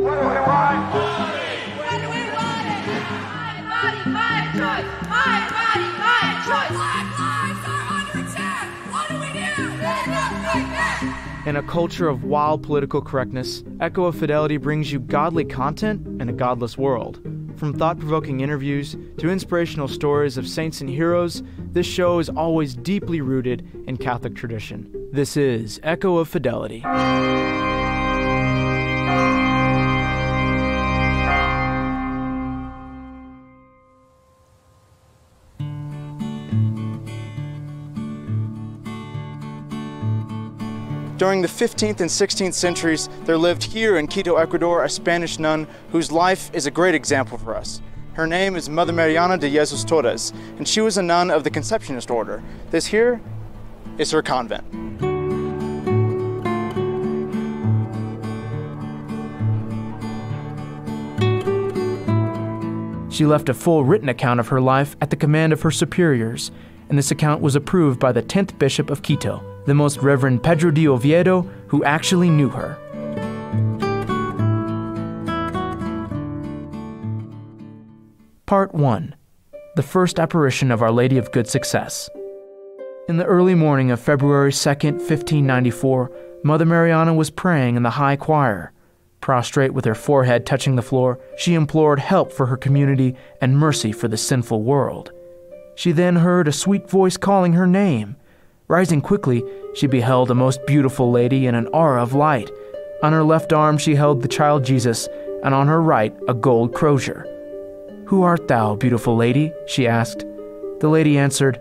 What do we want? What do we want? My body, my choice. My body, my choice. Black lives are under attack. What do we do? Stand up like that. In a culture of wild political correctness, Echo of Fidelity brings you godly content in a godless world. From thought-provoking interviews to inspirational stories of saints and heroes, this show is always deeply rooted in Catholic tradition. This is Echo of Fidelity. During the 15th and 16th centuries, there lived here in Quito, Ecuador, a Spanish nun whose life is a great example for us. Her name is Mother Mariana de Jesus Torres, and she was a nun of the Conceptionist order. This here is her convent. She left a full written account of her life at the command of her superiors, and this account was approved by the 10th Bishop of Quito, the Most Reverend Pedro de Oviedo, who actually knew her. Part 1. The First Apparition of Our Lady of Good Success. In the early morning of February 2nd, 1594, Mother Mariana was praying in the high choir. Prostrate with her forehead touching the floor, she implored help for her community and mercy for the sinful world. She then heard a sweet voice calling her name. Rising quickly, she beheld a most beautiful lady in an aura of light. On her left arm she held the child Jesus, and on her right a gold crozier. "Who art thou, beautiful lady?" she asked. The lady answered,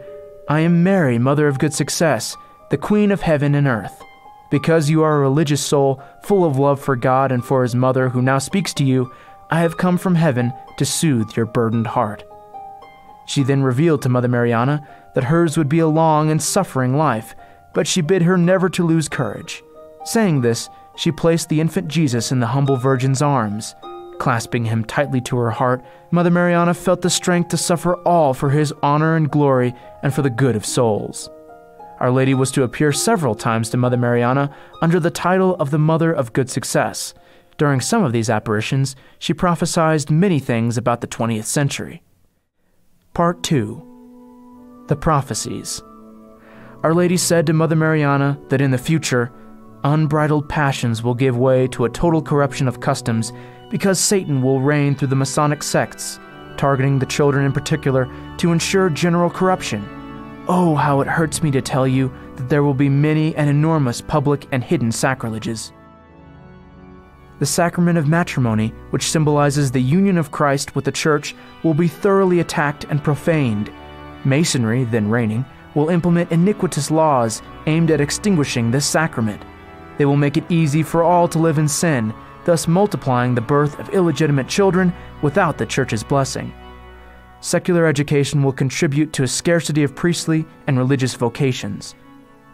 "I am Mary, Mother of Good Success, the Queen of heaven and earth. Because you are a religious soul, full of love for God and for his mother who now speaks to you, I have come from heaven to soothe your burdened heart." She then revealed to Mother Mariana that hers would be a long and suffering life, but she bid her never to lose courage. Saying this, she placed the infant Jesus in the humble Virgin's arms. Clasping him tightly to her heart, Mother Mariana felt the strength to suffer all for his honor and glory and for the good of souls. Our Lady was to appear several times to Mother Mariana under the title of the Mother of Good Success. During some of these apparitions, she prophesied many things about the 20th century. Part 2. The Prophecies. Our Lady said to Mother Mariana that in the future, unbridled passions will give way to a total corruption of customs because Satan will reign through the Masonic sects, targeting the children in particular to ensure general corruption. Oh, how it hurts me to tell you that there will be many and enormous public and hidden sacrileges. The sacrament of matrimony, which symbolizes the union of Christ with the Church, will be thoroughly attacked and profaned. Masonry, then reigning, will implement iniquitous laws aimed at extinguishing this sacrament. They will make it easy for all to live in sin, thus multiplying the birth of illegitimate children without the Church's blessing. Secular education will contribute to a scarcity of priestly and religious vocations.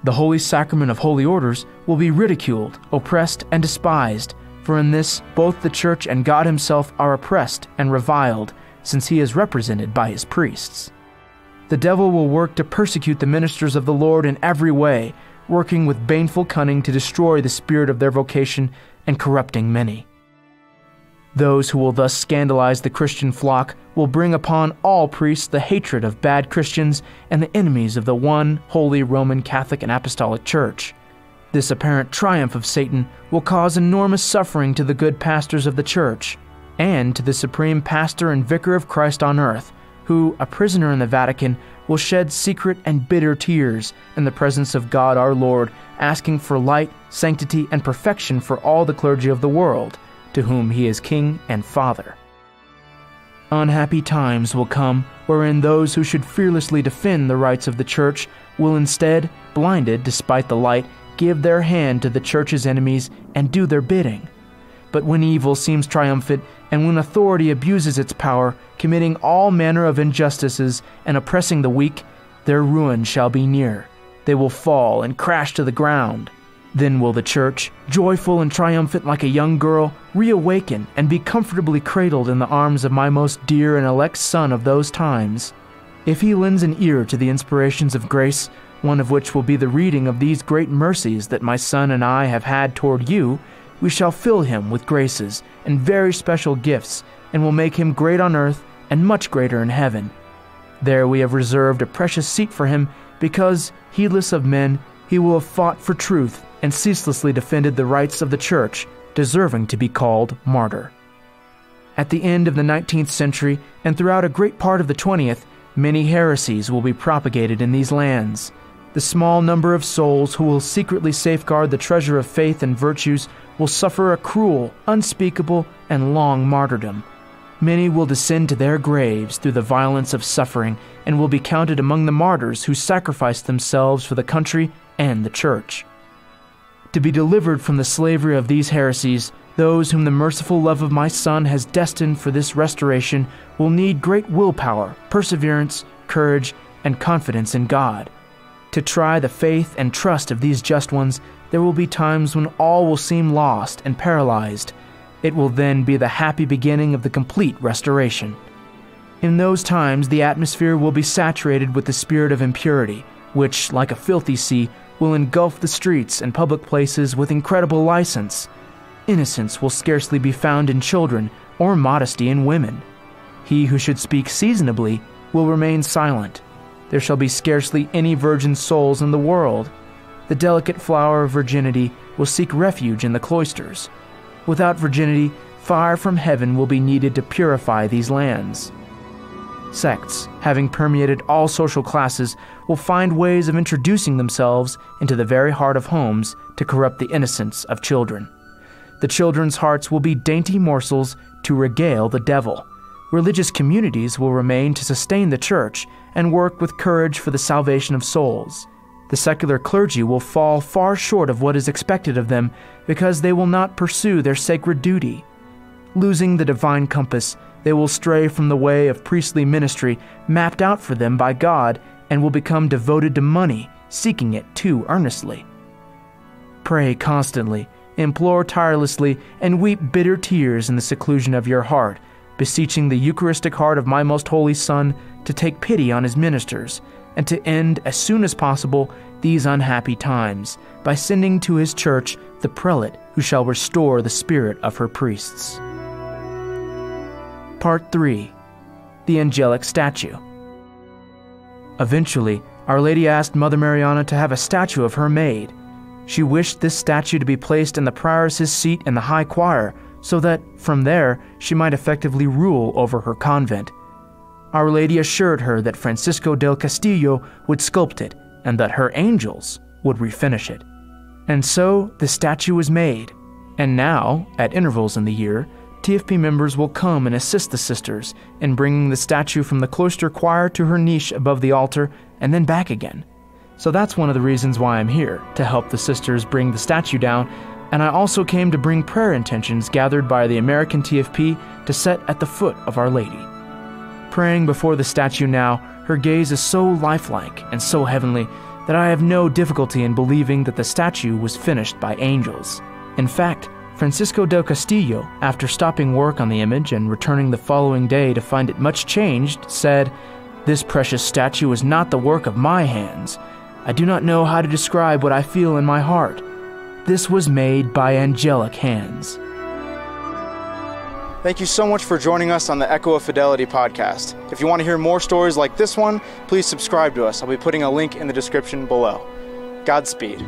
The Holy Sacrament of Holy Orders will be ridiculed, oppressed, and despised, for in this both the Church and God himself are oppressed and reviled, since he is represented by his priests. The devil will work to persecute the ministers of the Lord in every way, working with baneful cunning to destroy the spirit of their vocation and corrupting many. Those who will thus scandalize the Christian flock will bring upon all priests the hatred of bad Christians and the enemies of the one holy Roman Catholic and Apostolic Church. This apparent triumph of Satan will cause enormous suffering to the good pastors of the Church, and to the supreme pastor and vicar of Christ on earth, who, a prisoner in the Vatican, will shed secret and bitter tears in the presence of God our Lord, asking for light, sanctity, and perfection for all the clergy of the world, to whom he is King and Father. Unhappy times will come wherein those who should fearlessly defend the rights of the Church will instead, blinded despite the light, give their hand to the Church's enemies and do their bidding. But when evil seems triumphant, and when authority abuses its power, committing all manner of injustices and oppressing the weak, their ruin shall be near. They will fall and crash to the ground. Then will the Church, joyful and triumphant like a young girl, reawaken and be comfortably cradled in the arms of my most dear and elect Son of those times. If he lends an ear to the inspirations of grace, one of which will be the reading of these great mercies that my Son and I have had toward you, we shall fill him with graces and very special gifts, and will make him great on earth and much greater in heaven. There we have reserved a precious seat for him, because, heedless of men, he will have fought for truth and ceaselessly defended the rights of the Church, deserving to be called martyr. At the end of the 19th century, and throughout a great part of the 20th, many heresies will be propagated in these lands. The small number of souls who will secretly safeguard the treasure of faith and virtues will suffer a cruel, unspeakable, and long martyrdom. Many will descend to their graves through the violence of suffering and will be counted among the martyrs who sacrificed themselves for the country and the Church. To be delivered from the slavery of these heresies, those whom the merciful love of my Son has destined for this restoration will need great willpower, perseverance, courage, and confidence in God. To try the faith and trust of these just ones, there will be times when all will seem lost and paralyzed. It will then be the happy beginning of the complete restoration. In those times, the atmosphere will be saturated with the spirit of impurity, which, like a filthy sea, will engulf the streets and public places with incredible license. Innocence will scarcely be found in children or modesty in women. He who should speak seasonably will remain silent. There shall be scarcely any virgin souls in the world. The delicate flower of virginity will seek refuge in the cloisters. Without virginity, fire from heaven will be needed to purify these lands. Sects, having permeated all social classes, will find ways of introducing themselves into the very heart of homes to corrupt the innocence of children. The children's hearts will be dainty morsels to regale the devil. Religious communities will remain to sustain the Church and work with courage for the salvation of souls. The secular clergy will fall far short of what is expected of them because they will not pursue their sacred duty. Losing the divine compass, they will stray from the way of priestly ministry mapped out for them by God and will become devoted to money, seeking it too earnestly. Pray constantly, implore tirelessly, and weep bitter tears in the seclusion of your heart, beseeching the Eucharistic heart of my most holy Son to take pity on his ministers, and to end as soon as possible these unhappy times by sending to his Church the prelate who shall restore the spirit of her priests. Part 3. The Angelic Statue. Eventually, Our Lady asked Mother Mariana to have a statue of her made. She wished this statue to be placed in the prioress's seat in the high choir, so that, from there, she might effectively rule over her convent. Our Lady assured her that Francisco del Castillo would sculpt it, and that her angels would refinish it. And so, the statue was made. And now, at intervals in the year, TFP members will come and assist the sisters in bringing the statue from the cloister choir to her niche above the altar and then back again. So that's one of the reasons why I'm here, to help the sisters bring the statue down, and I also came to bring prayer intentions gathered by the American TFP to set at the foot of Our Lady. Praying before the statue now, her gaze is so lifelike and so heavenly that I have no difficulty in believing that the statue was finished by angels. In fact, Francisco del Castillo, after stopping work on the image and returning the following day to find it much changed, said, "This precious statue is not the work of my hands. I do not know how to describe what I feel in my heart. This was made by angelic hands." Thank you so much for joining us on the Echo of Fidelity podcast. If you want to hear more stories like this one, please subscribe to us. I'll be putting a link in the description below. Godspeed.